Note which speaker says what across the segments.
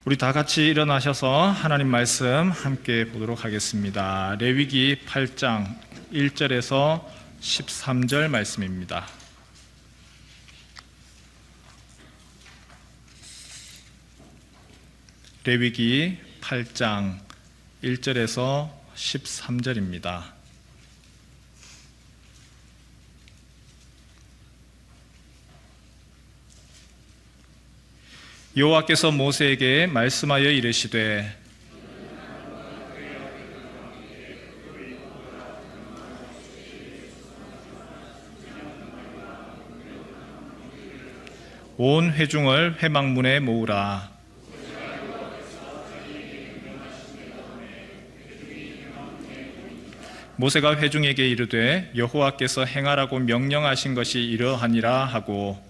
Speaker 1: 우리 다 같이 일어나셔서 하나님 말씀 함께 보도록 하겠습니다. 레위기 8장 1절에서 13절 말씀입니다. 레위기 8장 1절에서 13절입니다. 여호와께서 모세에게 말씀하여 이르시되 온 회중을 회막문에 모으라. 모세가 회중에게 이르되 여호와께서 행하라고 명령하신 것이 이러하니라 하고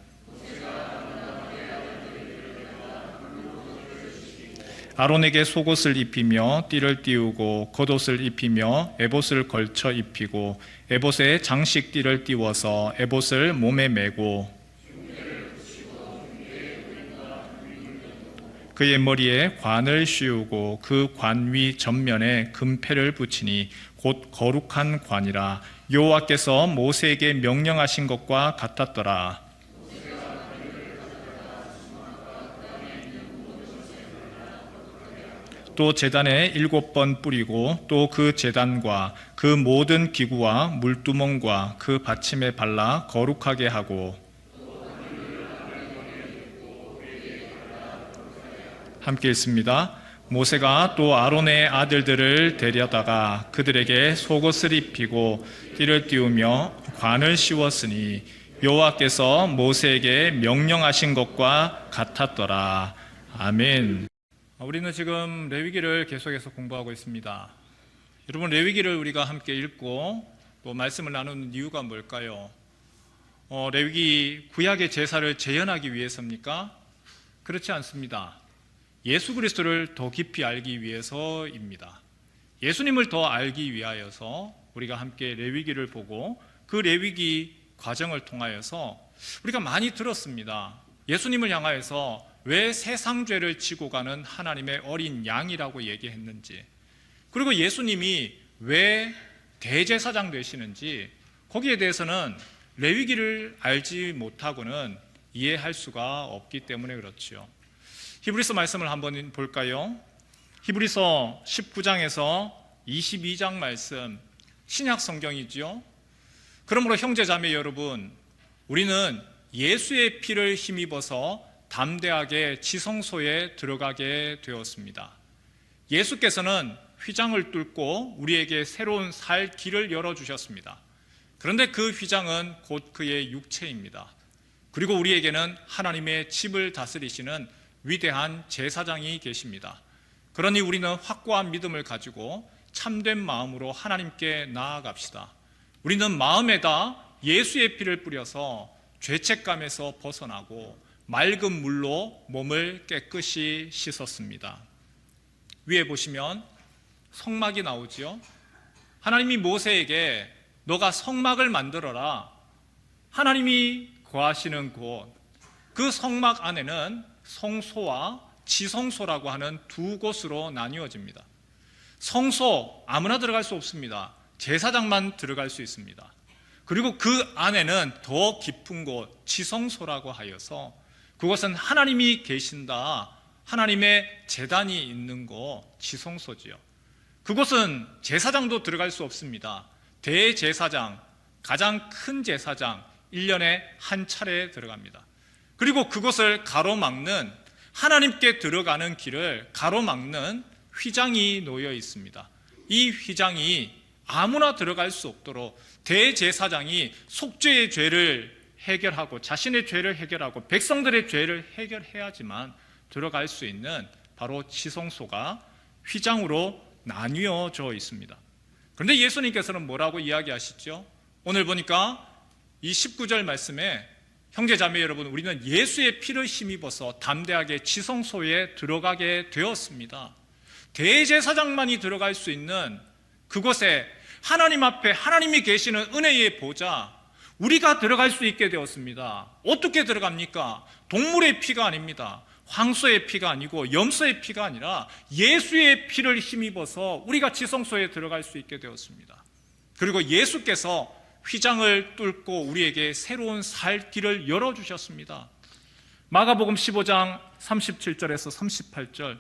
Speaker 1: 아론에게 속옷을 입히며 띠를 띄우고 겉옷을 입히며 에봇을 걸쳐 입히고 에봇에 장식띠를 띄워서 에봇을 몸에 메고 그의 머리에 관을 씌우고 그 관 위 전면에 금패를 붙이니 곧 거룩한 관이라. 여호와께서 모세에게 명령하신 것과 같았더라. 또 제단에 7번 뿌리고 또 그 제단과 그 모든 기구와 물두멍과 그 받침에 발라 거룩하게 하고 함께 읽습니다. 모세가 또 아론의 아들들을 데려다가 그들에게 속옷을 입히고 띠를 띄우며 관을 씌웠으니 여호와께서 모세에게 명령하신 것과 같았더라. 아멘. 우리는 지금 레위기를 계속해서 공부하고 있습니다. 여러분, 레위기를 우리가 함께 읽고 또 말씀을 나누는 이유가 뭘까요? 레위기 구약의 제사를 재현하기 위해서입니까? 그렇지 않습니다. 예수 그리스도를 더 깊이 알기 위해서입니다. 예수님을 더 알기 위하여서 우리가 함께 레위기를 보고 그 레위기 과정을 통하여서 우리가 많이 들었습니다. 예수님을 향하여서 왜 세상 죄를 지고 가는 하나님의 어린 양이라고 얘기했는지, 그리고 예수님이 왜 대제사장 되시는지, 거기에 대해서는 레위기를 알지 못하고는 이해할 수가 없기 때문에 그렇지요. 히브리서 말씀을 한번 볼까요? 히브리서 19장에서 22장 말씀, 신약 성경이지요. 그러므로 형제자매 여러분, 우리는 예수의 피를 힘입어서 담대하게 지성소에 들어가게 되었습니다. 예수께서는 휘장을 뚫고 우리에게 새로운 살 길을 열어주셨습니다. 그런데 그 휘장은 곧 그의 육체입니다. 그리고 우리에게는 하나님의 집을 다스리시는 위대한 제사장이 계십니다. 그러니 우리는 확고한 믿음을 가지고 참된 마음으로 하나님께 나아갑시다. 우리는 마음에다 예수의 피를 뿌려서 죄책감에서 벗어나고 맑은 물로 몸을 깨끗이 씻었습니다. 위에 보시면 성막이 나오지요. 하나님이 모세에게 너가 성막을 만들어라. 하나님이 거하시는 곳, 그 성막 안에는 성소와 지성소라고 하는 두 곳으로 나뉘어집니다. 성소 아무나 들어갈 수 없습니다. 제사장만 들어갈 수 있습니다. 그리고 그 안에는 더 깊은 곳, 지성소라고 하여서 그것은 하나님이 계신다, 하나님의 제단이 있는 곳, 지성소지요. 그곳은 제사장도 들어갈 수 없습니다. 대제사장, 가장 큰 제사장 1년에 한 차례 들어갑니다. 그리고 그것을 가로막는, 하나님께 들어가는 길을 가로막는 휘장이 놓여 있습니다. 이 휘장이 아무나 들어갈 수 없도록 대제사장이 속죄의 죄를 해결하고 자신의 죄를 해결하고 백성들의 죄를 해결해야지만 들어갈 수 있는 바로 지성소가 휘장으로 나뉘어져 있습니다. 그런데 예수님께서는 뭐라고 이야기하시죠? 오늘 보니까 이 19절 말씀에 형제자매 여러분, 우리는 예수의 피를 힘입어서 담대하게 지성소에 들어가게 되었습니다. 대제사장만이 들어갈 수 있는 그곳에 하나님 앞에 하나님이 계시는 은혜의 보좌, 우리가 들어갈 수 있게 되었습니다. 어떻게 들어갑니까? 동물의 피가 아닙니다. 황소의 피가 아니고 염소의 피가 아니라 예수의 피를 힘입어서 우리가 지성소에 들어갈 수 있게 되었습니다. 그리고 예수께서 휘장을 뚫고 우리에게 새로운 살 길을 열어주셨습니다. 마가복음 15장 37절에서 38절,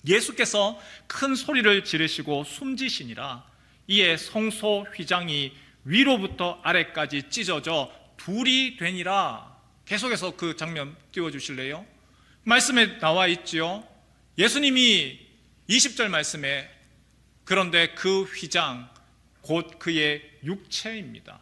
Speaker 1: 예수께서 큰 소리를 지르시고 숨지시니라. 이에 성소 휘장이 위로부터 아래까지 찢어져 둘이 되니라. 계속해서 그 장면 띄워주실래요? 말씀에 나와 있지요. 예수님이 20절 말씀에 그런데 그 휘장 곧 그의 육체입니다.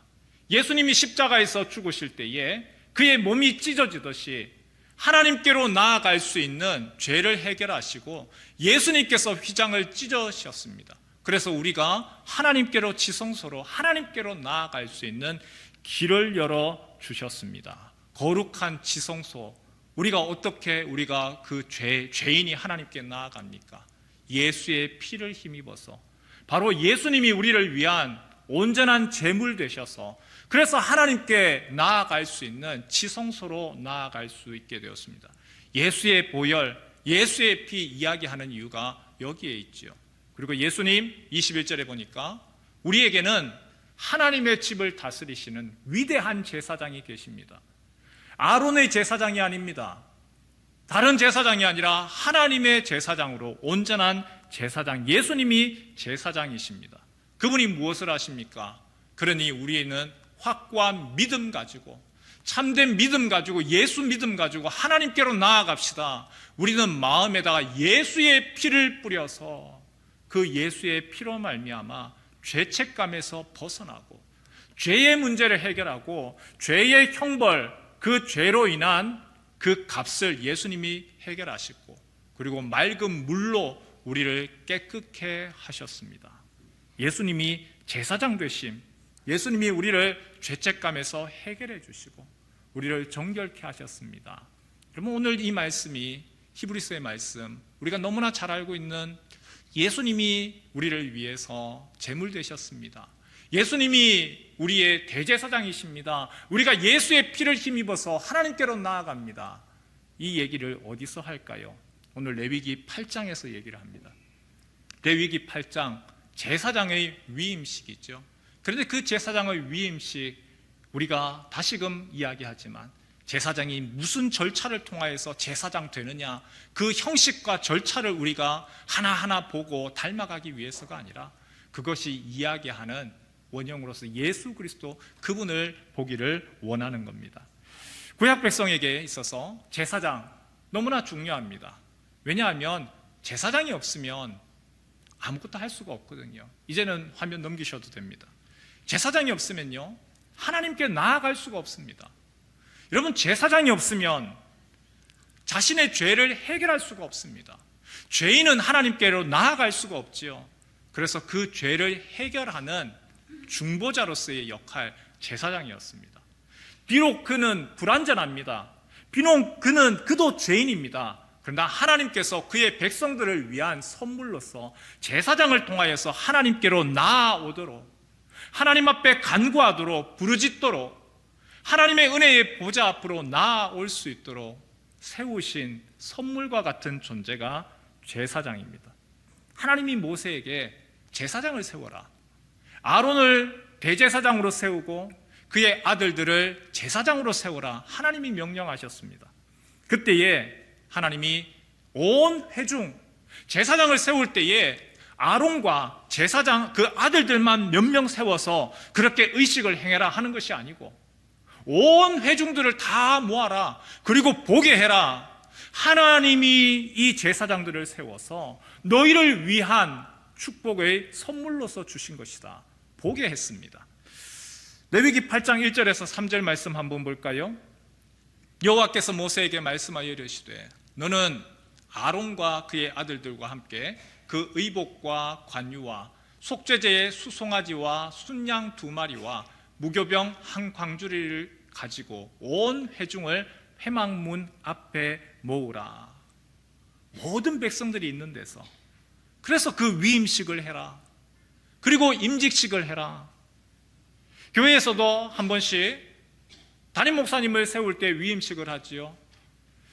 Speaker 1: 예수님이 십자가에서 죽으실 때에 그의 몸이 찢어지듯이 하나님께로 나아갈 수 있는 죄를 해결하시고 예수님께서 휘장을 찢으셨습니다. 그래서 우리가 하나님께로 지성소로 하나님께로 나아갈 수 있는 길을 열어주셨습니다. 거룩한 지성소, 우리가 그 죄인이 하나님께 나아갑니까? 예수의 피를 힘입어서 바로 예수님이 우리를 위한 온전한 제물 되셔서 그래서 하나님께 나아갈 수 있는 지성소로 나아갈 수 있게 되었습니다. 예수의 보혈, 예수의 피 이야기하는 이유가 여기에 있지요. 그리고 예수님 21절에 보니까 우리에게는 하나님의 집을 다스리시는 위대한 제사장이 계십니다. 아론의 제사장이 아닙니다. 다른 제사장이 아니라 하나님의 제사장으로 온전한 제사장, 예수님이 제사장이십니다. 그분이 무엇을 하십니까? 그러니 우리는 확고한 믿음 가지고, 참된 믿음 가지고, 예수 믿음 가지고 하나님께로 나아갑시다. 우리는 마음에다가 예수의 피를 뿌려서 그 예수의 피로 말미암아 죄책감에서 벗어나고 죄의 문제를 해결하고 죄의 형벌, 그 죄로 인한 그 값을 예수님이 해결하시고 그리고 맑은 물로 우리를 깨끗게 하셨습니다. 예수님이 제사장 되심, 예수님이 우리를 죄책감에서 해결해 주시고 우리를 정결케 하셨습니다. 그러면 오늘 이 말씀이 히브리서의 말씀, 우리가 너무나 잘 알고 있는 예수님이 우리를 위해서 제물 되셨습니다. 예수님이 우리의 대제사장이십니다. 우리가 예수의 피를 힘입어서 하나님께로 나아갑니다. 이 얘기를 어디서 할까요? 오늘 레위기 8장에서 얘기를 합니다. 레위기 8장 제사장의 위임식이죠. 그런데 그 제사장의 위임식 우리가 다시금 이야기하지만 제사장이 무슨 절차를 통하여서 제사장 되느냐, 그 형식과 절차를 우리가 하나하나 보고 닮아가기 위해서가 아니라 그것이 이야기하는 원형으로서 예수 그리스도 그분을 보기를 원하는 겁니다. 구약 백성에게 있어서 제사장 너무나 중요합니다. 왜냐하면 제사장이 없으면 아무것도 할 수가 없거든요. 이제는 화면 넘기셔도 됩니다. 제사장이 없으면요 하나님께 나아갈 수가 없습니다. 여러분, 제사장이 없으면 자신의 죄를 해결할 수가 없습니다. 죄인은 하나님께로 나아갈 수가 없지요. 그래서 그 죄를 해결하는 중보자로서의 역할, 제사장이었습니다. 비록 그는 불완전합니다. 비록 그도 죄인입니다. 그러나 하나님께서 그의 백성들을 위한 선물로서 제사장을 통하여서 하나님께로 나아오도록, 하나님 앞에 간구하도록, 부르짖도록, 하나님의 은혜의 보좌 앞으로 나아올 수 있도록 세우신 선물과 같은 존재가 제사장입니다. 하나님이 모세에게 제사장을 세워라, 아론을 대제사장으로 세우고 그의 아들들을 제사장으로 세워라, 하나님이 명령하셨습니다. 그때에 하나님이 온 회중 제사장을 세울 때에 아론과 제사장 그 아들들만 몇 명 세워서 그렇게 의식을 행해라 하는 것이 아니고 온 회중들을 다 모아라, 그리고 보게 해라. 하나님이 이 제사장들을 세워서 너희를 위한 축복의 선물로서 주신 것이다, 보게 했습니다. 레위기 8장 1절에서 3절 말씀 한번 볼까요? 여호와께서 모세에게 말씀하여 이르시되 너는 아론과 그의 아들들과 함께 그 의복과 관유와 속죄제의 수송아지와 순양 2마리와 무교병 한 광주리를 가지고 온 회중을 회막문 앞에 모으라. 모든 백성들이 있는 데서. 그래서 그 위임식을 해라. 그리고 임직식을 해라. 교회에서도 한 번씩 담임 목사님을 세울 때 위임식을 하지요.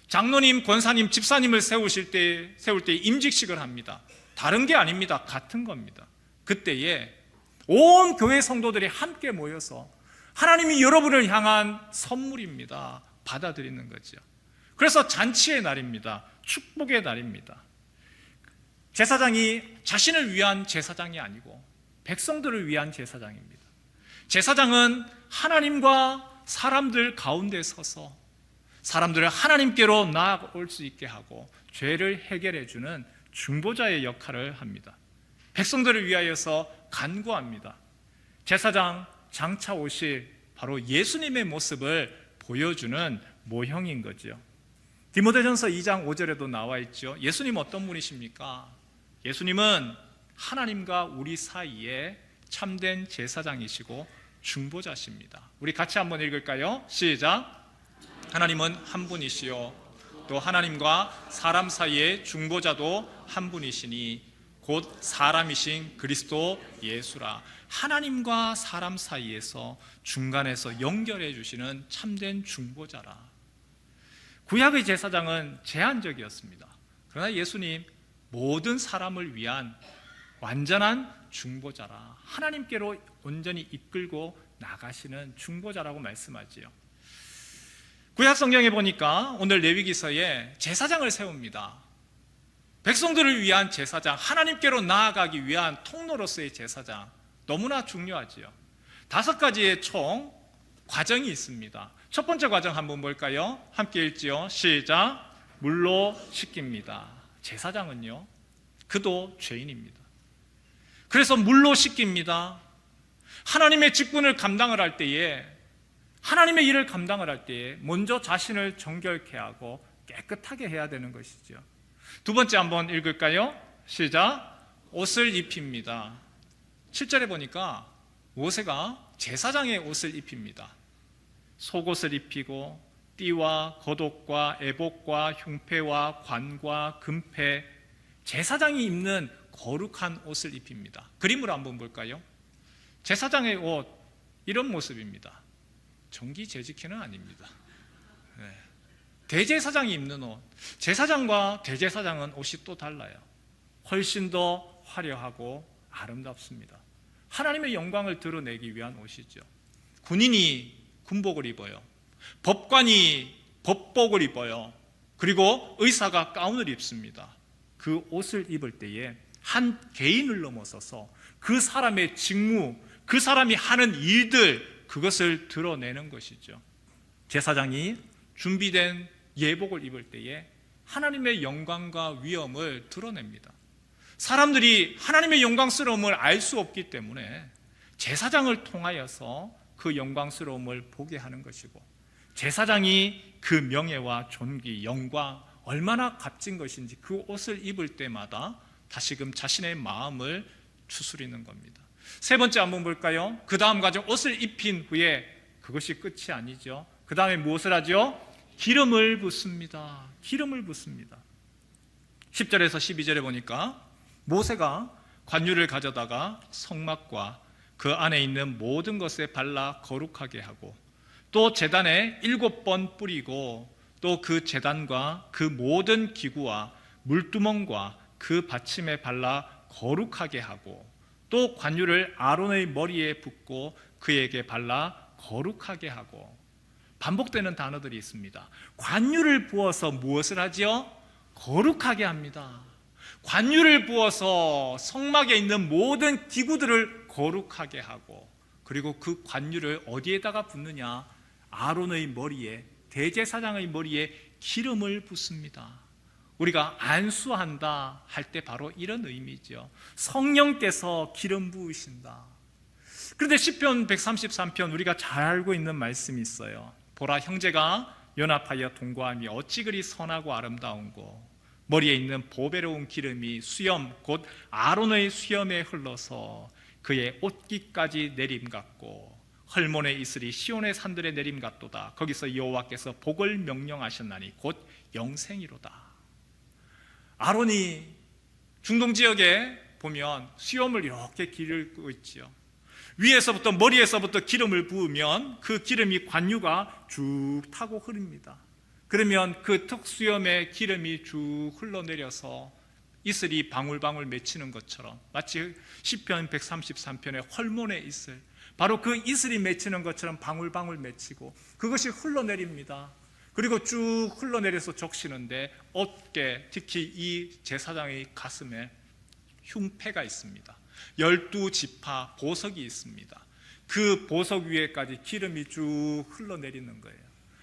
Speaker 1: 장로님, 권사님, 집사님을 세울 때 임직식을 합니다. 다른 게 아닙니다. 같은 겁니다. 그때에 온 교회 성도들이 함께 모여서 하나님이 여러분을 향한 선물입니다. 받아들이는 거죠. 그래서 잔치의 날입니다. 축복의 날입니다. 제사장이 자신을 위한 제사장이 아니고 백성들을 위한 제사장입니다. 제사장은 하나님과 사람들 가운데 서서 사람들을 하나님께로 나아올 수 있게 하고 죄를 해결해 주는 중보자의 역할을 합니다. 백성들을 위하여서 간구합니다. 제사장 장차 오실 바로 예수님의 모습을 보여주는 모형인 거죠. 디모데전서 2장 5절에도 나와 있죠. 예수님 어떤 분이십니까? 예수님은 하나님과 우리 사이에 참된 제사장이시고 중보자십니다. 우리 같이 한번 읽을까요? 시작. 하나님은 한 분이시요 또 하나님과 사람 사이의 중보자도 한 분이시니 곧 사람이신 그리스도 예수라. 하나님과 사람 사이에서 중간에서 연결해 주시는 참된 중보자라. 구약의 제사장은 제한적이었습니다. 그러나 예수님 모든 사람을 위한 완전한 중보자라. 하나님께로 온전히 이끌고 나가시는 중보자라고 말씀하지요. 구약 성경에 보니까 오늘 레위기서에 제사장을 세웁니다. 백성들을 위한 제사장, 하나님께로 나아가기 위한 통로로서의 제사장, 너무나 중요하지요. 5가지의 총 과정이 있습니다. 첫 번째 과정 한번 볼까요? 함께 읽지요. 시작. 물로 씻깁니다. 제사장은요, 그도 죄인입니다. 그래서 물로 씻깁니다. 하나님의 직분을 감당을 할 때에, 하나님의 일을 감당을 할 때에 먼저 자신을 정결케 하고 깨끗하게 해야 되는 것이죠. 두 번째 한번 읽을까요? 시작. 옷을 입힙니다. 7절에 보니까 모세가 제사장의 옷을 입힙니다. 속옷을 입히고 띠와 겉옷과 에봇과 흉패와 관과 금패, 제사장이 입는 거룩한 옷을 입힙니다. 그림으로 한번 볼까요? 제사장의 옷, 이런 모습입니다. 정기 재직회는 아닙니다. 네. 대제사장이 입는 옷, 제사장과 대제사장은 옷이 또 달라요. 훨씬 더 화려하고 아름답습니다. 하나님의 영광을 드러내기 위한 옷이죠. 군인이 군복을 입어요. 법관이 법복을 입어요. 그리고 의사가 가운을 입습니다. 그 옷을 입을 때에 한 개인을 넘어서서 그 사람의 직무, 그 사람이 하는 일들, 그것을 드러내는 것이죠. 제사장이 준비된 예복을 입을 때에 하나님의 영광과 위엄을 드러냅니다. 사람들이 하나님의 영광스러움을 알 수 없기 때문에 제사장을 통하여서 그 영광스러움을 보게 하는 것이고, 제사장이 그 명예와 존귀, 영광 얼마나 값진 것인지 그 옷을 입을 때마다 다시금 자신의 마음을 추스리는 겁니다. 세 번째 한번 볼까요? 그 다음 과정, 옷을 입힌 후에 그것이 끝이 아니죠. 그 다음에 무엇을 하죠? 기름을 붓습니다. 기름을 붓습니다. 10절에서 12절에 보니까 모세가 관유를 가져다가 성막과 그 안에 있는 모든 것에 발라 거룩하게 하고, 또 제단에 7번 뿌리고, 또 그 제단과 그 모든 기구와 물두멍과 그 받침에 발라 거룩하게 하고, 또 관유를 아론의 머리에 붓고 그에게 발라 거룩하게 하고. 반복되는 단어들이 있습니다. 관유를 부어서 무엇을 하지요? 거룩하게 합니다. 관유를 부어서 성막에 있는 모든 기구들을 거룩하게 하고, 그리고 그 관유를 어디에다가 붓느냐? 아론의 머리에, 대제사장의 머리에 기름을 붓습니다. 우리가 안수한다 할 때 바로 이런 의미죠. 성령께서 기름 부으신다. 그런데 시편 133편 우리가 잘 알고 있는 말씀이 있어요. 보라, 형제가 연합하여 동거함이 어찌 그리 선하고 아름다운고, 머리에 있는 보배로운 기름이 수염 곧 아론의 수염에 흘러서 그의 옷깃까지 내림 같고, 헐몬의 이슬이 시온의 산들의 내림 같도다. 거기서 여호와께서 복을 명령하셨나니 곧 영생이로다. 아론이 중동 지역에 보면 수염을 이렇게 기르고 있지요. 위에서부터, 머리에서부터 기름을 부으면 그 기름이 관유가 쭉 타고 흐릅니다. 그러면 그 턱수염에 기름이 쭉 흘러내려서 이슬이 방울방울 맺히는 것처럼, 마치 시편 133편의 헐몬의 이슬, 바로 그 이슬이 맺히는 것처럼 방울방울 맺히고 그것이 흘러내립니다. 그리고 쭉 흘러내려서 적시는데 어깨, 특히 이 제사장의 가슴에 흉패가 있습니다. 12지파 보석이 있습니다. 그 보석 위에까지 기름이 쭉 흘러내리는 거예요.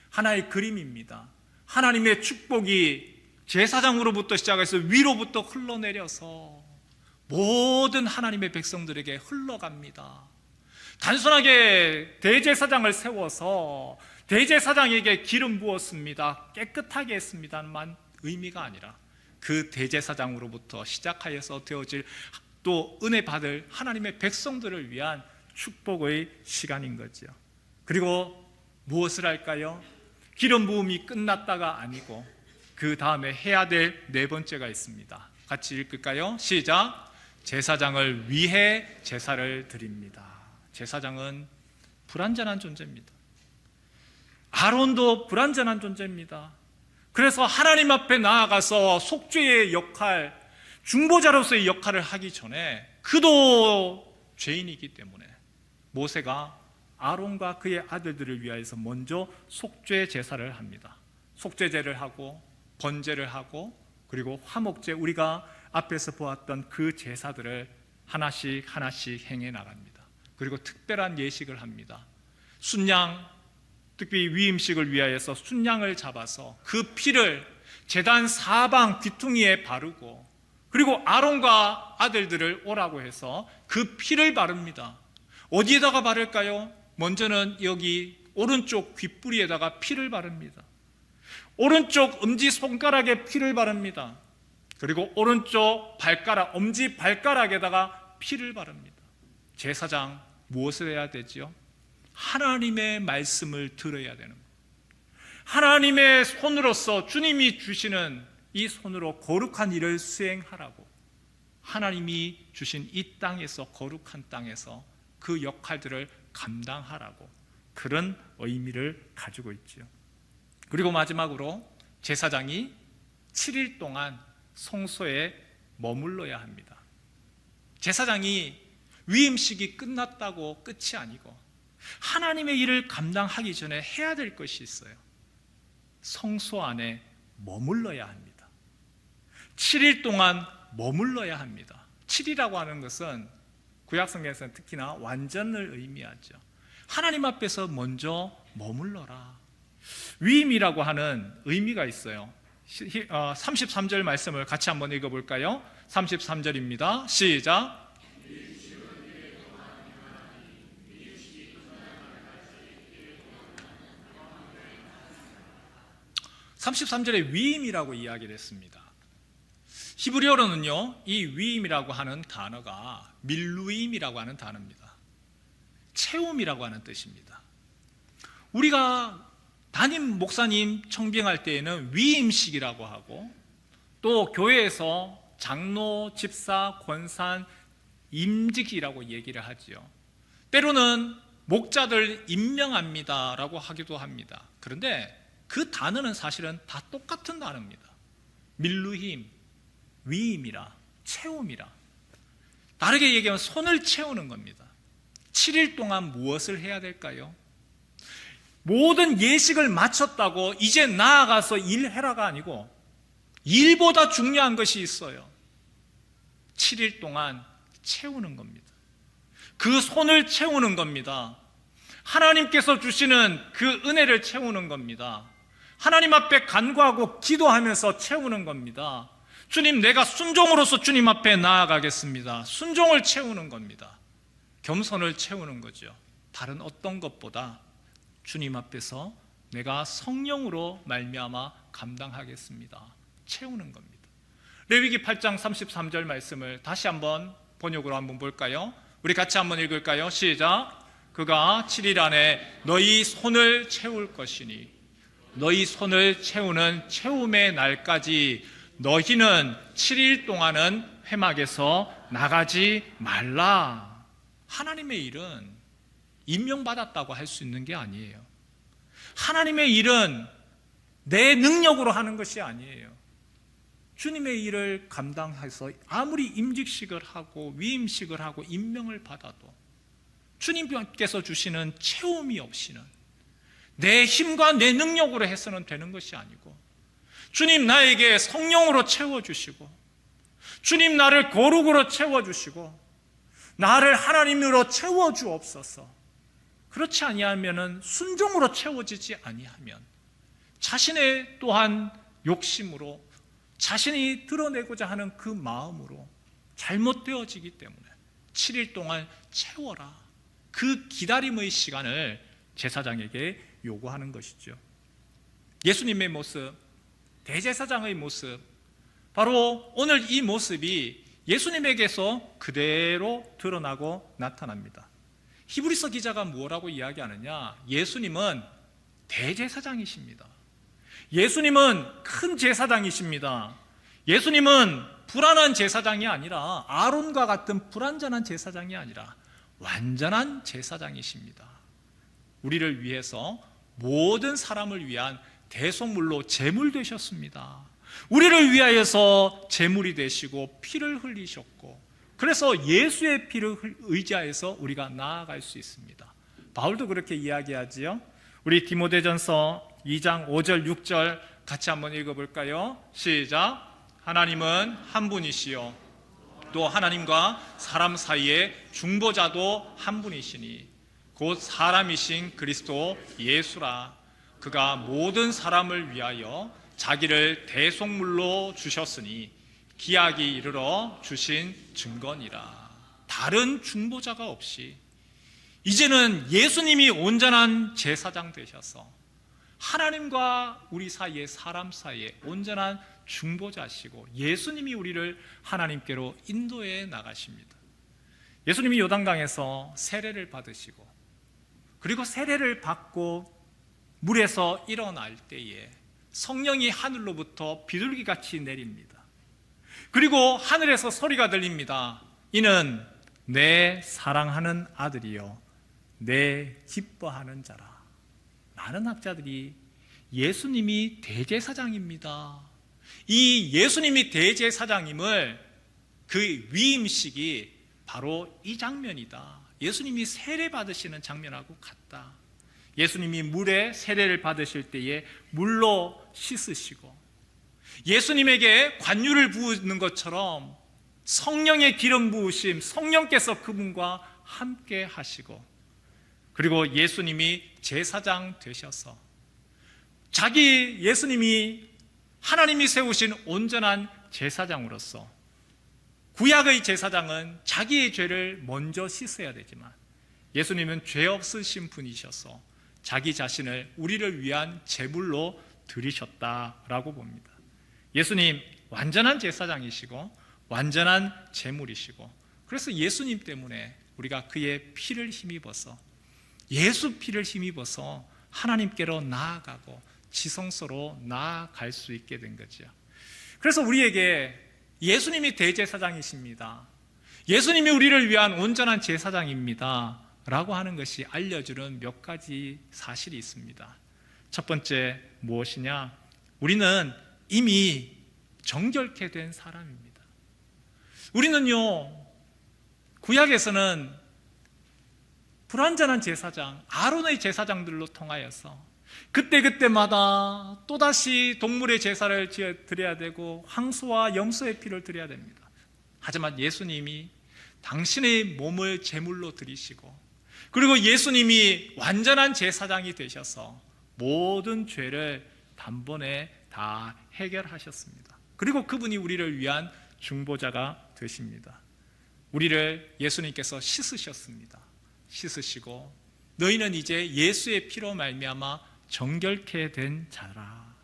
Speaker 1: 하나의 그림입니다. 하나님의 축복이 제사장으로부터 시작해서 위로부터 흘러내려서 모든 하나님의 백성들에게 흘러갑니다. 단순하게 대제사장을 세워서 대제사장에게 기름 부었습니다, 깨끗하게 했습니다만 의미가 아니라 그 대제사장으로부터 시작하여서 되어질 또 은혜 받을 하나님의 백성들을 위한 축복의 시간인 거죠. 그리고 무엇을 할까요? 기름 부음이 끝났다가 아니고 그 다음에 해야 될 네 번째가 있습니다. 같이 읽을까요? 시작. 제사장을 위해 제사를 드립니다. 제사장은 불완전한 존재입니다. 아론도 불완전한 존재입니다. 그래서 하나님 앞에 나아가서 속죄의 역할, 중보자로서의 역할을 하기 전에 그도 죄인이기 때문에 모세가 아론과 그의 아들들을 위하여서 먼저 속죄 제사를 합니다. 속죄제를 하고 번제를 하고 그리고 화목제, 우리가 앞에서 보았던 그 제사들을 하나씩 하나씩 행해 나갑니다. 그리고 특별한 예식을 합니다. 순양, 특히 위임식을 위하여서 순양을 잡아서 그 피를 제단 사방 귀퉁이에 바르고 그리고 아론과 아들들을 오라고 해서 그 피를 바릅니다. 어디에다가 바를까요? 먼저는 여기 오른쪽 귓뿌리에다가 피를 바릅니다. 오른쪽 엄지손가락에 피를 바릅니다. 그리고 오른쪽 발가락, 엄지발가락에다가 피를 바릅니다. 제사장 무엇을 해야 되지요? 하나님의 말씀을 들어야 되는 거예요. 하나님의 손으로서 주님이 주시는 이 손으로 거룩한 일을 수행하라고, 하나님이 주신 이 땅에서, 거룩한 땅에서 그 역할들을 감당하라고, 그런 의미를 가지고 있죠. 그리고 마지막으로 제사장이 7일 동안 성소에 머물러야 합니다. 제사장이 위임식이 끝났다고 끝이 아니고 하나님의 일을 감당하기 전에 해야 될 것이 있어요. 성소 안에 머물러야 합니다. 7일 동안 머물러야 합니다. 7이라고 하는 것은 구약성경에서는 특히나 완전을 의미하죠. 하나님 앞에서 먼저 머물러라. 위임이라고 하는 의미가 있어요. 33절 말씀을 같이 한번 읽어볼까요? 33절입니다. 시작. 33절에 위임이라고 이야기를 했습니다. 히브리어로는요, 이 위임이라고 하는 단어가 밀루임이라고 하는 단어입니다. 채움이라고 하는 뜻입니다. 우리가 담임 목사님 청빙할 때에는 위임식이라고 하고, 또 교회에서 장로, 집사, 권산, 임직이라고 얘기를 하지요. 때로는 목자들 임명합니다라고 하기도 합니다. 그런데 그 단어는 사실은 다 똑같은 단어입니다. 밀루힘, 위임이라, 채움이라. 다르게 얘기하면 손을 채우는 겁니다. 7일 동안 무엇을 해야 될까요? 모든 예식을 마쳤다고 이제 나아가서 일해라가 아니고 일보다 중요한 것이 있어요. 7일 동안 채우는 겁니다. 그 손을 채우는 겁니다. 하나님께서 주시는 그 은혜를 채우는 겁니다. 하나님 앞에 간구하고 기도하면서 채우는 겁니다. 주님, 내가 순종으로서 주님 앞에 나아가겠습니다. 순종을 채우는 겁니다. 겸손을 채우는 거죠. 다른 어떤 것보다 주님 앞에서 내가 성령으로 말미암아 감당하겠습니다. 채우는 겁니다. 레위기 8장 33절 말씀을 다시 한번 번역으로 한번 볼까요? 우리 같이 한번 읽을까요? 시작. 그가 7일 안에 너희 손을 채울 것이니 너희 손을 채우는 채움의 날까지 너희는 7일 동안은 회막에서 나가지 말라. 하나님의 일은 임명받았다고 할 수 있는 게 아니에요. 하나님의 일은 내 능력으로 하는 것이 아니에요. 주님의 일을 감당해서 아무리 임직식을 하고 위임식을 하고 임명을 받아도 주님께서 주시는 채움이 없이는 내 힘과 내 능력으로 해서는 되는 것이 아니고, 주님 나에게 성령으로 채워주시고, 주님 나를 거룩으로 채워주시고, 나를 하나님으로 채워주옵소서. 그렇지 아니하면, 순종으로 채워지지 아니하면 자신의 또한 욕심으로, 자신이 드러내고자 하는 그 마음으로 잘못되어지기 때문에 7일 동안 채워라, 그 기다림의 시간을 제사장에게 요구하는 것이죠. 예수님의 모습, 대제사장의 모습, 바로 오늘 이 모습이 예수님에게서 그대로 드러나고 나타납니다. 히브리서 기자가 뭐라고 이야기하느냐? 예수님은 대제사장이십니다. 예수님은 큰 제사장이십니다. 예수님은 불완한 제사장이 아니라, 아론과 같은 불완전한 제사장이 아니라 완전한 제사장이십니다. 우리를 위해서 모든 사람을 위한 대속물로 제물 되셨습니다. 우리를 위하여서 제물이 되시고 피를 흘리셨고, 그래서 예수의 피를 의지하여서 우리가 나아갈 수 있습니다. 바울도 그렇게 이야기하지요. 우리 디모데전서 2장 5절 6절 같이 한번 읽어볼까요? 시작. 하나님은 한 분이시요 또 하나님과 사람 사이의 중보자도 한 분이시니 곧 사람이신 그리스도 예수라. 그가 모든 사람을 위하여 자기를 대속물로 주셨으니 기약이 이르러 주신 증거니라. 다른 중보자가 없이 이제는 예수님이 온전한 제사장 되셔서 하나님과 우리 사이에, 사람 사이에 온전한 중보자시고 예수님이 우리를 하나님께로 인도해 나가십니다. 예수님이 요단강에서 세례를 받으시고, 그리고 세례를 받고 물에서 일어날 때에 성령이 하늘로부터 비둘기같이 내립니다. 그리고 하늘에서 소리가 들립니다. 이는 내 사랑하는 아들이요 내 기뻐하는 자라. 많은 학자들이 예수님이 대제사장입니다, 이 예수님이 대제사장임을, 그 위임식이 바로 이 장면이다, 예수님이 세례 받으시는 장면하고 같다. 예수님이 물에 세례를 받으실 때에 물로 씻으시고, 예수님에게 관유를 부으는 것처럼 성령의 기름 부으심, 성령께서 그분과 함께 하시고, 그리고 예수님이 제사장 되셔서 예수님이 하나님이 세우신 온전한 제사장으로서, 구약의 제사장은 자기의 죄를 먼저 씻어야 되지만 예수님은 죄 없으신 분이셔서 자기 자신을 우리를 위한 제물로 드리셨다라고 봅니다. 예수님 완전한 제사장이시고 완전한 제물이시고, 그래서 예수님 때문에 우리가 그의 피를 힘입어서, 예수 피를 힘입어서 하나님께로 나아가고 지성소로 나아갈 수 있게 된 거죠. 그래서 우리에게 예수님이 대제사장이십니다, 예수님이 우리를 위한 온전한 제사장입니다 라고 하는 것이 알려주는 몇 가지 사실이 있습니다. 첫 번째 무엇이냐? 우리는 이미 정결케 된 사람입니다. 우리는요, 구약에서는 불완전한 제사장, 아론의 제사장들로 통하여서 그때그때마다 또다시 동물의 제사를 드려야 되고 황소와 염소의 피를 드려야 됩니다. 하지만 예수님이 당신의 몸을 제물로 드리시고, 그리고 예수님이 완전한 제사장이 되셔서 모든 죄를 단번에 다 해결하셨습니다. 그리고 그분이 우리를 위한 중보자가 되십니다. 우리를 예수님께서 씻으셨습니다. 씻으시고 너희는 이제 예수의 피로 말미암아 정결케 된 자라.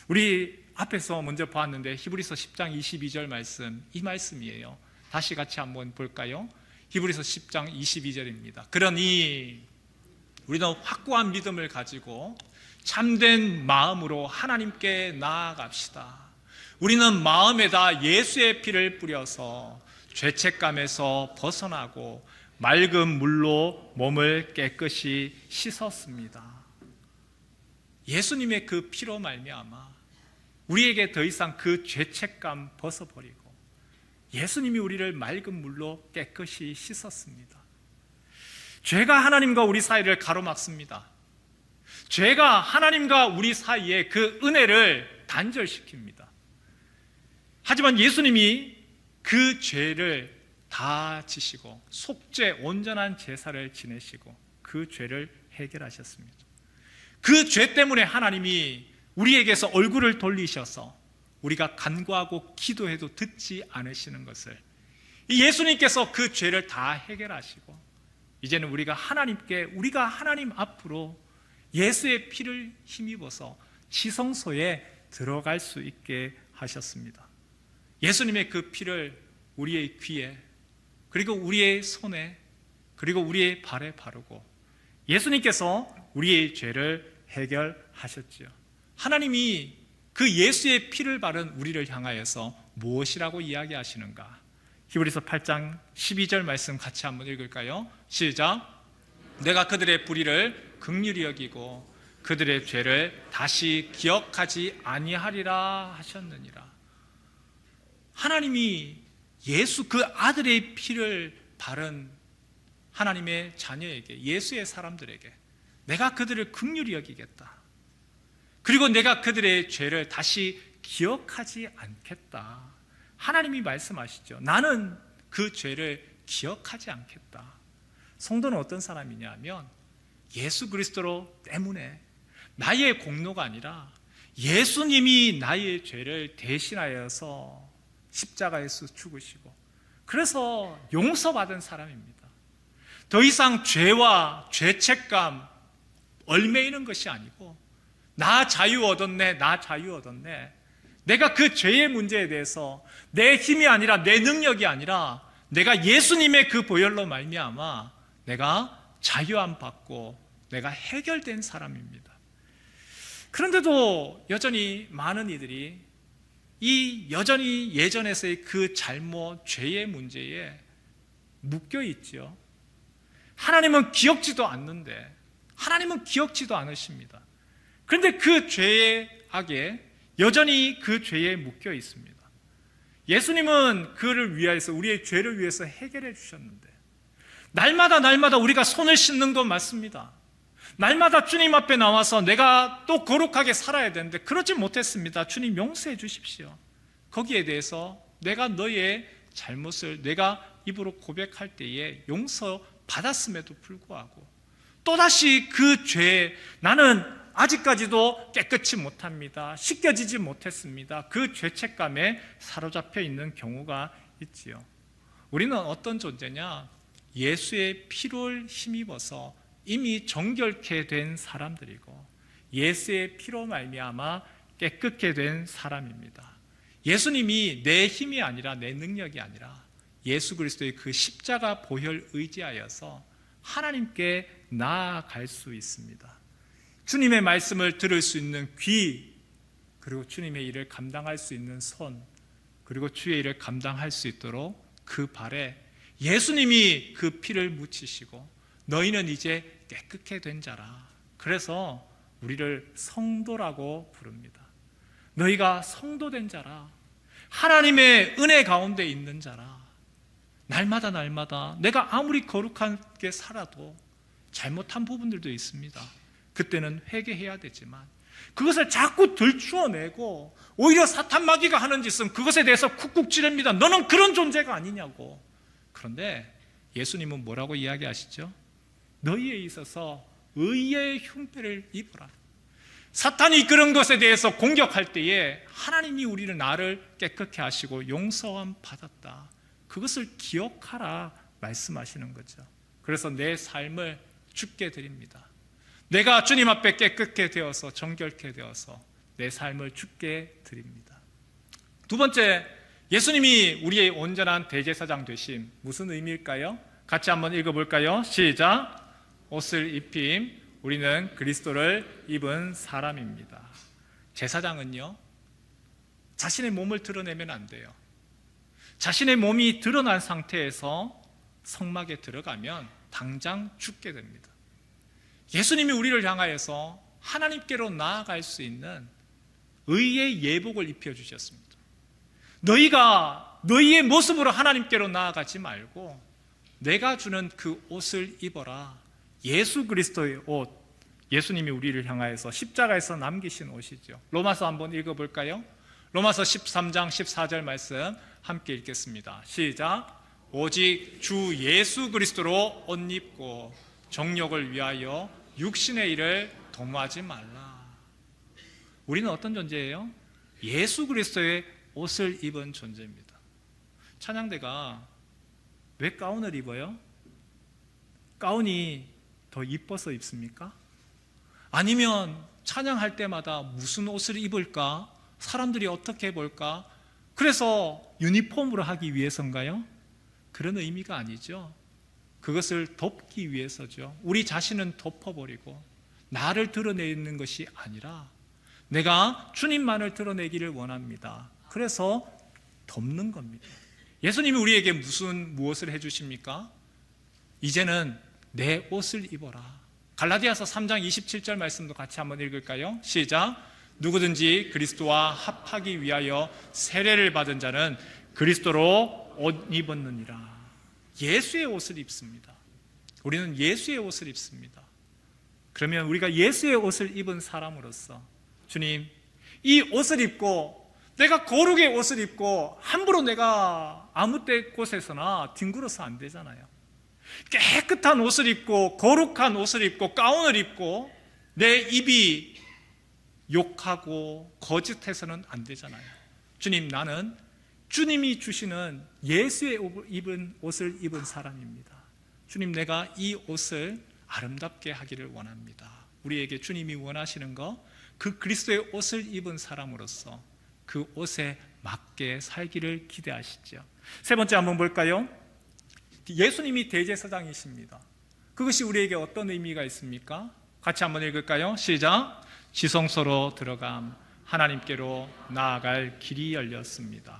Speaker 1: 우리 앞에서 먼저 보았는데 히브리서 10장 22절 말씀, 이 말씀이에요. 다시 같이 한번 볼까요? 히브리서 10장 22절입니다. 그러니 우리는 확고한 믿음을 가지고 참된 마음으로 하나님께 나아갑시다. 우리는 마음에다 예수의 피를 뿌려서 죄책감에서 벗어나고 맑은 물로 몸을 깨끗이 씻었습니다. 예수님의 그 피로 말미암아 우리에게 더 이상 그 죄책감 벗어버리고 예수님이 우리를 맑은 물로 깨끗이 씻었습니다. 죄가 하나님과 우리 사이를 가로막습니다. 죄가 하나님과 우리 사이에 그 은혜를 단절시킵니다. 하지만 예수님이 그 죄를 다 지시고 속죄 온전한 제사를 지내시고 그 죄를 해결하셨습니다. 그 죄 때문에 하나님이 우리에게서 얼굴을 돌리셔서 우리가 간구하고 기도해도 듣지 않으시는 것을 예수님께서 그 죄를 다 해결하시고 이제는 우리가 하나님 앞으로 예수의 피를 힘입어서 지성소에 들어갈 수 있게 하셨습니다. 예수님의 그 피를 우리의 귀에 그리고 우리의 손에 그리고 우리의 발에 바르고 예수님께서 우리의 죄를 해결하셨지요. 하나님이 그 예수의 피를 바른 우리를 향하여서 무엇이라고 이야기하시는가? 히브리서 8장 12절 말씀 같이 한번 읽을까요? 시작. 내가 그들의 불의를 긍휼히 여기고 그들의 죄를 다시 기억하지 아니하리라 하셨느니라. 하나님이 예수 그 아들의 피를 바른 하나님의 자녀에게, 예수의 사람들에게 내가 그들을 긍휼히 여기겠다. 그리고 내가 그들의 죄를 다시 기억하지 않겠다. 하나님이 말씀하시죠. 나는 그 죄를 기억하지 않겠다. 성도는 어떤 사람이냐 하면 예수 그리스도 때문에 나의 공로가 아니라 예수님이 나의 죄를 대신하여서 십자가에서 죽으시고 그래서 용서받은 사람입니다. 더 이상 죄와 죄책감 얽매이는 것이 아니고 나 자유 얻었네, 나 자유 얻었네. 내가 그 죄의 문제에 대해서 내 힘이 아니라 내 능력이 아니라 내가 예수님의 그 보혈로 말미암아 내가 자유함 받고 내가 해결된 사람입니다. 그런데도 여전히 많은 이들이 여전히 예전에서의 그 잘못, 죄의 문제에 묶여 있죠. 하나님은 기억지도 않는데 하나님은 기억지도 않으십니다. 그런데 그 죄의 악에 여전히 그 죄에 묶여 있습니다. 예수님은 그를 위하여서 우리의 죄를 위해서 해결해 주셨는데 날마다 우리가 손을 씻는 건 맞습니다. 날마다 주님 앞에 나와서 내가 또 거룩하게 살아야 되는데 그러지 못했습니다. 주님 용서해 주십시오. 거기에 대해서 내가 너의 잘못을 내가 입으로 고백할 때에 용서 받았음에도 불구하고 또다시 그 죄에 나는 아직까지도 깨끗이 못합니다. 씻겨지지 못했습니다. 그 죄책감에 사로잡혀 있는 경우가 있지요. 우리는 어떤 존재냐? 예수의 피를 힘입어서 이미 정결케 된 사람들이고 예수의 피로 말미암아 깨끗게 된 사람입니다. 예수님이 내 힘이 아니라 내 능력이 아니라 예수 그리스도의 그 십자가 보혈 의지하여서 하나님께 나아갈 수 있습니다. 주님의 말씀을 들을 수 있는 귀, 그리고 주님의 일을 감당할 수 있는 손, 그리고 주의 일을 감당할 수 있도록 그 발에 예수님이 그 피를 묻히시고 너희는 이제 깨끗게 된 자라. 그래서 우리를 성도라고 부릅니다. 너희가 성도된 자라. 하나님의 은혜 가운데 있는 자라. 날마다 내가 아무리 거룩하게 살아도 잘못한 부분들도 있습니다. 그때는 회개해야 되지만 그것을 자꾸 들추어내고 오히려 사탄 마귀가 하는 짓은 그것에 대해서 쿡쿡 찌릅니다. 너는 그런 존재가 아니냐고. 그런데 예수님은 뭐라고 이야기하시죠? 너희에 있어서 의의 흉패를 입어라. 사탄이 그런 것에 대해서 공격할 때에 하나님이 나를 깨끗게 하시고 용서함 받았다. 그것을 기억하라 말씀하시는 거죠. 그래서 내 삶을 주께 드립니다. 내가 주님 앞에 깨끗게 되어서 정결케 되어서 내 삶을 주께 드립니다. 두 번째, 예수님이 우리의 온전한 대제사장 되심 무슨 의미일까요? 같이 한번 읽어볼까요? 시작. 옷을 입힘, 우리는 그리스도를 입은 사람입니다. 제사장은요, 자신의 몸을 드러내면 안 돼요. 자신의 몸이 드러난 상태에서 성막에 들어가면 당장 죽게 됩니다. 예수님이 우리를 향하여서 하나님께로 나아갈 수 있는 의의 예복을 입혀주셨습니다. 너희가 너희의 모습으로 하나님께로 나아가지 말고 내가 주는 그 옷을 입어라. 예수 그리스도의 옷, 예수님이 우리를 향하여서 십자가에서 남기신 옷이죠. 로마서 한번 읽어볼까요? 로마서 13장 14절 말씀 함께 읽겠습니다. 시작. 오직 주 예수 그리스도로 옷 입고 정욕을 위하여 육신의 일을 도모하지 말라. 우리는 어떤 존재예요? 예수 그리스도의 옷을 입은 존재입니다. 찬양대가 왜 가운을 입어요? 가운이 더 이뻐서 입습니까? 아니면 찬양할 때마다 무슨 옷을 입을까? 사람들이 어떻게 볼까? 그래서 유니폼으로 하기 위해서인가요? 그런 의미가 아니죠. 그것을 덮기 위해서죠. 우리 자신은 덮어버리고 나를 드러내는 것이 아니라 내가 주님만을 드러내기를 원합니다. 그래서 덮는 겁니다. 예수님이 우리에게 무엇을 해주십니까? 이제는 내 옷을 입어라. 갈라디아서 3장 27절 말씀도 같이 한번 읽을까요? 시작. 누구든지 그리스도와 합하기 위하여 세례를 받은 자는 그리스도로 옷 입었느니라. 예수의 옷을 입습니다. 우리는 예수의 옷을 입습니다. 그러면 우리가 예수의 옷을 입은 사람으로서 주님, 이 옷을 입고 내가 거룩의 옷을 입고 함부로 내가 아무 때 곳에서나 뒹굴어서 안 되잖아요. 깨끗한 옷을 입고 거룩한 옷을 입고 가운을 입고 내 입이 욕하고 거짓해서는 안 되잖아요. 주님, 나는 주님이 주시는 예수의 입은 옷을 입은 사람입니다. 주님, 내가 이 옷을 아름답게 하기를 원합니다. 우리에게 주님이 원하시는 거, 그 그리스도의 옷을 입은 사람으로서 그 옷에 맞게 살기를 기대하시죠. 세 번째 한번 볼까요? 예수님이 대제사장이십니다. 그것이 우리에게 어떤 의미가 있습니까? 같이 한번 읽을까요? 시작. 지성소로 들어감, 하나님께로 나아갈 길이 열렸습니다.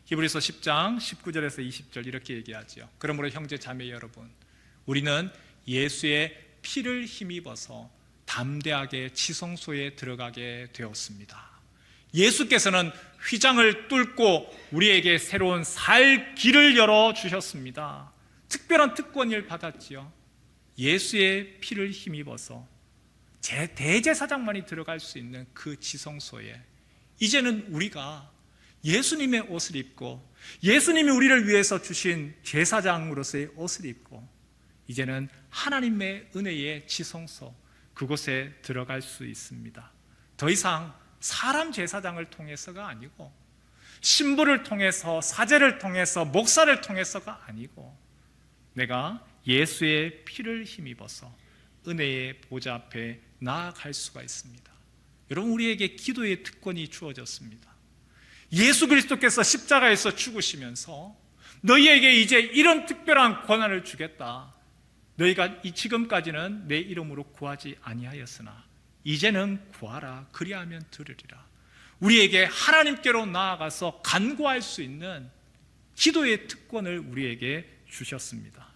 Speaker 1: 히브리서 10장 19절에서 20절 이렇게 얘기하죠. 그러므로 형제 자매 여러분, 우리는 예수의 피를 힘입어서 담대하게 지성소에 들어가게 되었습니다. 예수께서는 휘장을 뚫고 우리에게 새로운 살 길을 열어주셨습니다. 특별한 특권을 받았지요. 예수의 피를 힘입어서 대제사장만이 들어갈 수 있는 그 지성소에 이제는 우리가 예수님의 옷을 입고 예수님이 우리를 위해서 주신 제사장으로서의 옷을 입고 이제는 하나님의 은혜의 지성소, 그곳에 들어갈 수 있습니다. 더 이상 사람 제사장을 통해서가 아니고 신부를 통해서, 사제를 통해서, 목사를 통해서가 아니고 내가 예수의 피를 힘입어서 은혜의 보좌 앞에 나아갈 수가 있습니다. 여러분, 우리에게 기도의 특권이 주어졌습니다. 예수 그리스도께서 십자가에서 죽으시면서 너희에게 이제 이런 특별한 권한을 주겠다. 너희가 지금까지는 내 이름으로 구하지 아니하였으나 이제는 구하라. 그리하면 들으리라. 우리에게 하나님께로 나아가서 간구할 수 있는 기도의 특권을 우리에게 주셨습니다.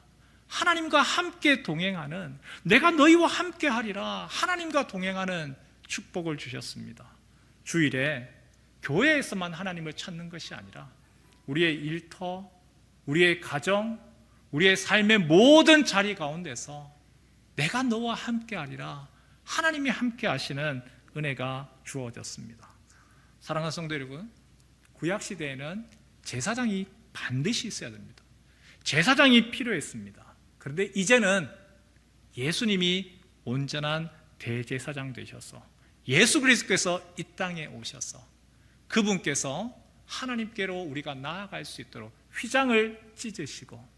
Speaker 1: 하나님과 함께 동행하는, 내가 너희와 함께 하리라, 하나님과 동행하는 축복을 주셨습니다. 주일에 교회에서만 하나님을 찾는 것이 아니라 우리의 일터, 우리의 가정, 우리의 삶의 모든 자리 가운데서 내가 너와 함께 하리라, 하나님이 함께 하시는 은혜가 주어졌습니다. 사랑하는 성도 여러분, 구약시대에는 제사장이 반드시 있어야 됩니다. 제사장이 필요했습니다. 그런데 이제는 예수님이 온전한 대제사장 되셔서 예수 그리스도께서 이 땅에 오셔서 그분께서 하나님께로 우리가 나아갈 수 있도록 휘장을 찢으시고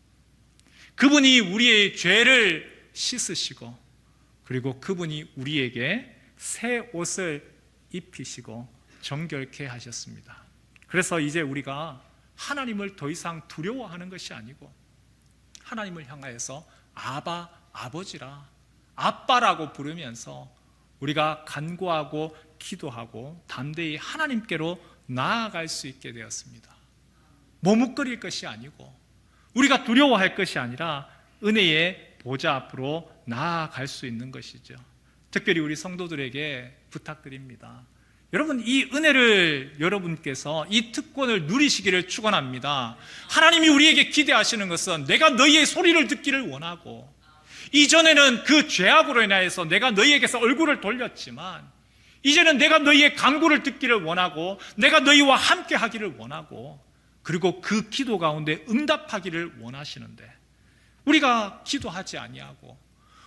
Speaker 1: 그분이 우리의 죄를 씻으시고 그리고 그분이 우리에게 새 옷을 입히시고 정결케 하셨습니다. 그래서 이제 우리가 하나님을 더 이상 두려워하는 것이 아니고 하나님을 향하여서 아바, 아버지라, 아빠라고 부르면서 우리가 간구하고 기도하고 담대히 하나님께로 나아갈 수 있게 되었습니다. 머뭇거릴 것이 아니고 우리가 두려워할 것이 아니라 은혜의 보좌 앞으로 나아갈 수 있는 것이죠. 특별히 우리 성도들에게 부탁드립니다. 여러분, 이 은혜를 여러분께서 이 특권을 누리시기를 축원합니다. 하나님이 우리에게 기대하시는 것은 내가 너희의 소리를 듣기를 원하고, 이전에는 그 죄악으로 인하여서 내가 너희에게서 얼굴을 돌렸지만 이제는 내가 너희의 간구를 듣기를 원하고 내가 너희와 함께 하기를 원하고, 그리고 그 기도 가운데 응답하기를 원하시는데 우리가 기도하지 아니하고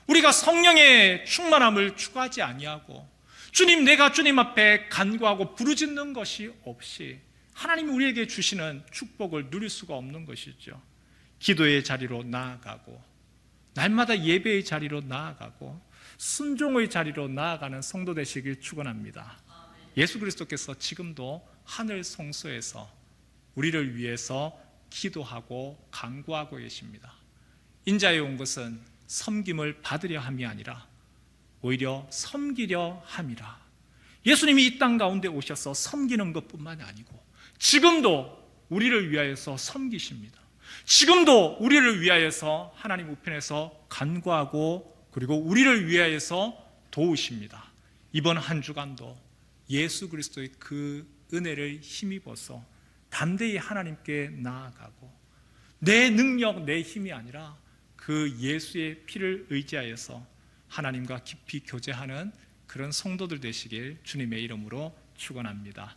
Speaker 1: 우리가 성령의 충만함을 추구하지 아니하고 주님, 내가 주님 앞에 간구하고 부르짖는 것이 없이 하나님이 우리에게 주시는 축복을 누릴 수가 없는 것이죠. 기도의 자리로 나아가고 날마다 예배의 자리로 나아가고 순종의 자리로 나아가는 성도 되시길 축원합니다. 예수 그리스도께서 지금도 하늘 성소에서 우리를 위해서 기도하고 간구하고 계십니다. 인자에 온 것은 섬김을 받으려 함이 아니라 오히려 섬기려 함이라. 예수님이 이 땅 가운데 오셔서 섬기는 것뿐만이 아니고 지금도 우리를 위하여서 섬기십니다. 지금도 우리를 위하여서 하나님 우편에서 간구하고 그리고 우리를 위하여서 도우십니다. 이번 한 주간도 예수 그리스도의 그 은혜를 힘입어서 담대히 하나님께 나아가고 내 능력, 내 힘이 아니라 그 예수의 피를 의지하여서 하나님과 깊이 교제하는 그런 성도들 되시길 주님의 이름으로 축원합니다.